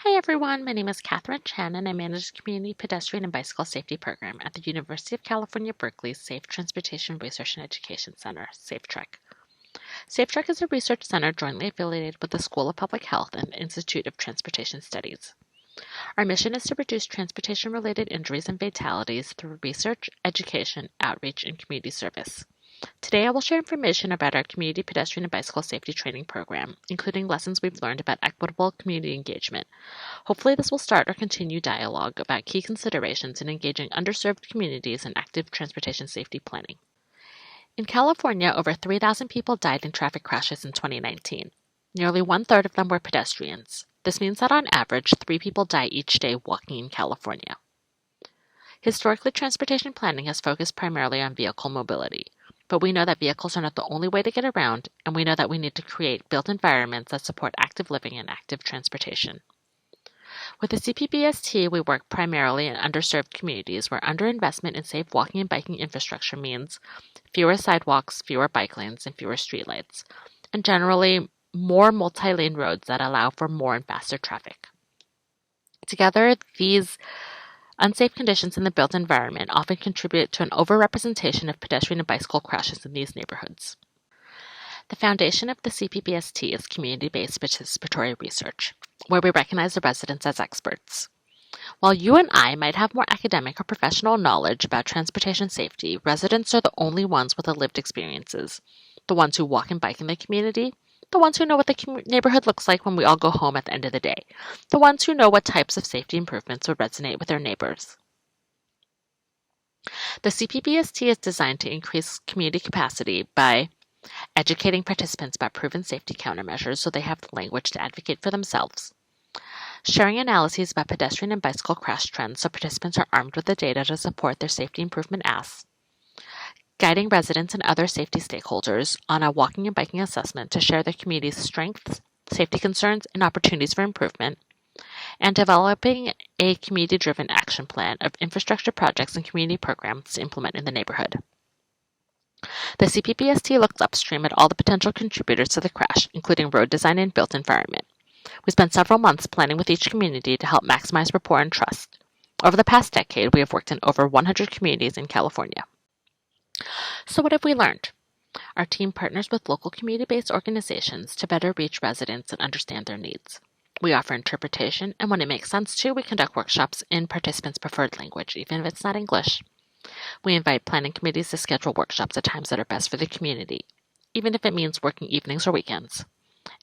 Hi everyone, my name is Catherine Chen and I manage the Community Pedestrian and Bicycle Safety Program at the University of California, Berkeley's Safe Transportation Research and Education Center, SafeTREC. SafeTREC is a research center jointly affiliated with the School of Public Health and the Institute of Transportation Studies. Our mission is to reduce transportation-related injuries and fatalities through research, education, outreach, and community service. Today I will share information about our Community Pedestrian and Bicycle Safety Training Program, including lessons we've learned about equitable community engagement. Hopefully this will start or continue dialogue about key considerations in engaging underserved communities in active transportation safety planning. In California, over 3,000 people died in traffic crashes in 2019. Nearly one-third of them were pedestrians. This means that on average, 3 people die each day walking in California. Historically, transportation planning has focused primarily on vehicle mobility. But we know that vehicles are not the only way to get around, and we know that we need to create built environments that support active living and active transportation. With the CPBST, we work primarily in underserved communities where underinvestment in safe walking and biking infrastructure means fewer sidewalks, fewer bike lanes, and fewer streetlights, and generally more multi-lane roads that allow for more and faster traffic. Together, these unsafe conditions in the built environment often contribute to an overrepresentation of pedestrian and bicycle crashes in these neighborhoods. The foundation of the CPBST is community-based participatory research, where we recognize the residents as experts. While you and I might have more academic or professional knowledge about transportation safety, residents are the only ones with the lived experiences, the ones who walk and bike in the community, the ones who know what the neighborhood looks like when we all go home at the end of the day, the ones who know what types of safety improvements would resonate with their neighbors. The CPBST is designed to increase community capacity by educating participants about proven safety countermeasures so they have the language to advocate for themselves, sharing analyses about pedestrian and bicycle crash trends so participants are armed with the data to support their safety improvement asks, guiding residents and other safety stakeholders on a walking and biking assessment to share their community's strengths, safety concerns, and opportunities for improvement, and developing a community-driven action plan of infrastructure projects and community programs to implement in the neighborhood. The CPBST looks upstream at all the potential contributors to the crash, including road design and built environment. We spent several months planning with each community to help maximize rapport and trust. Over the past decade, we have worked in over 100 communities in California. So what have we learned? Our team partners with local community-based organizations to better reach residents and understand their needs. We offer interpretation, and when it makes sense to, we conduct workshops in participants' preferred language, even if it's not English. We invite planning committees to schedule workshops at times that are best for the community, even if it means working evenings or weekends.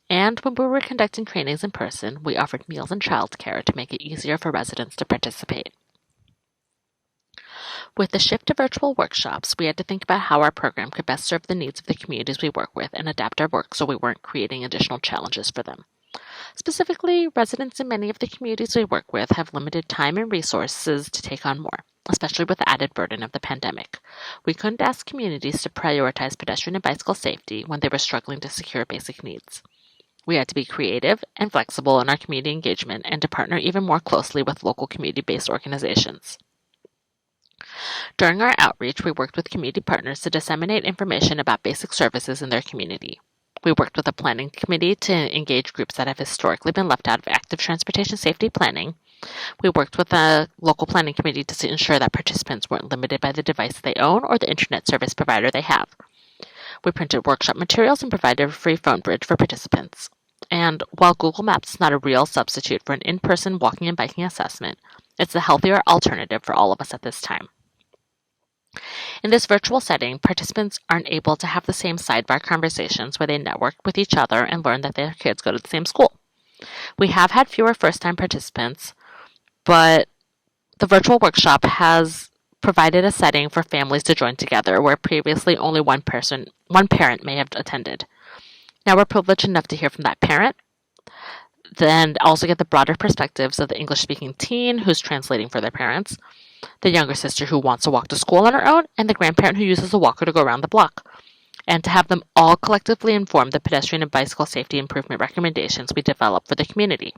And when we were conducting trainings in person, we offered meals and childcare to make it easier for residents to participate. With the shift to virtual workshops, we had to think about how our program could best serve the needs of the communities we work with and adapt our work so we weren't creating additional challenges for them. Specifically, residents in many of the communities we work with have limited time and resources to take on more, especially with the added burden of the pandemic. We couldn't ask communities to prioritize pedestrian and bicycle safety when they were struggling to secure basic needs. We had to be creative and flexible in our community engagement and to partner even more closely with local community-based organizations. During our outreach, we worked with community partners to disseminate information about basic services in their community. We worked with a planning committee to engage groups that have historically been left out of active transportation safety planning. We worked with a local planning committee to ensure that participants weren't limited by the device they own or the internet service provider they have. We printed workshop materials and provided a free phone bridge for participants. And while Google Maps is not a real substitute for an in-person walking and biking assessment, it's the healthier alternative for all of us at this time. In this virtual setting, participants aren't able to have the same sidebar conversations where they network with each other and learn that their kids go to the same school. We have had fewer first-time participants, but the virtual workshop has provided a setting for families to join together where previously only one parent may have attended. Now we're privileged enough to hear from that parent, then also get the broader perspectives of the English-speaking teen who's translating for their parents, the younger sister who wants to walk to school on her own, and the grandparent who uses a walker to go around the block, and to have them all collectively inform the pedestrian and bicycle safety improvement recommendations we develop for the community.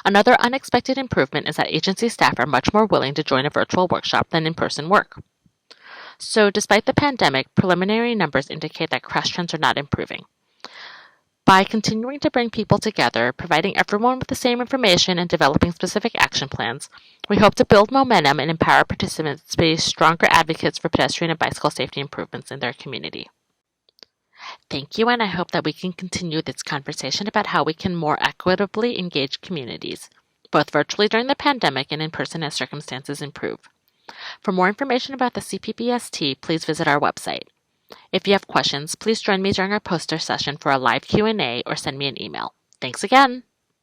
Another unexpected improvement is that agency staff are much more willing to join a virtual workshop than in-person work. So despite the pandemic, preliminary numbers indicate that crash trends are not improving. By continuing to bring people together, providing everyone with the same information, and developing specific action plans, we hope to build momentum and empower participants to be stronger advocates for pedestrian and bicycle safety improvements in their community. Thank you, and I hope that we can continue this conversation about how we can more equitably engage communities, both virtually during the pandemic and in person as circumstances improve. For more information about the CPPST, please visit our website. If you have questions, please join me during our poster session for a live Q&A or send me an email. Thanks again!